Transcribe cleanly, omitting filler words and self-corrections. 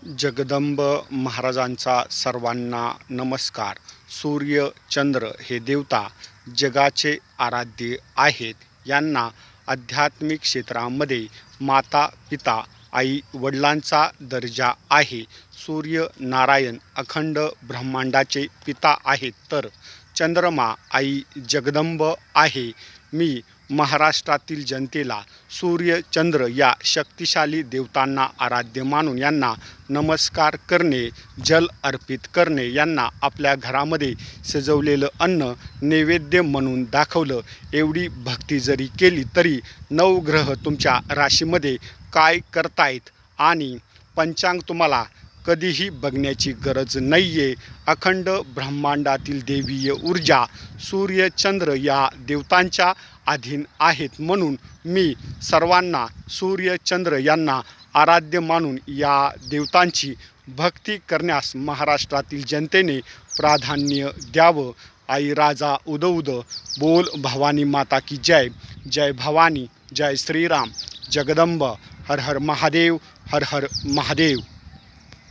जगदंब महाराजांचा सर्वांना नमस्कार. सूर्य चंद्र हे देवता जगाचे आराध्य आहेत. यांना आध्यात्मिक क्षेत्रामध्ये माता पिता आई वडिलांचा दर्जा आहे. सूर्य नारायण अखंड ब्रह्मांडाचे पिता आहेत, तर चंद्रमा आई जगदंब आहे. मी महाराष्ट्रातील जनतेला सूर्य चंद्र या शक्तिशाली देवतांना आराध्य मानून यांना नमस्कार करणे, जल अर्पित करणे, यांना आपल्या घरामध्ये सजवलेलं अन्न नैवेद्य म्हणून दाखवलं, एवढी भक्ती जरी केली तरी नवग्रह तुमच्या राशीमध्ये काय करतायत आणि पंचांग तुम्हाला कधीही बघण्याची गरज नाही आहे. अखंड ब्रह्मांडातील देवीय ऊर्जा सूर्य चंद्र या देवतांच्या अधीन आहेत. म्हणून मी सर्वांना सूर्य चंद्र यांना आराध्य मानून या देवतांची भक्ती करण्यास महाराष्ट्रातील जनतेने प्राधान्य द्यावं. आई राजा उद उद बोल भवानी माता की जय. जय भवानी, जय श्रीराम. जगदंब हर हर महादेव, हर हर महादेव.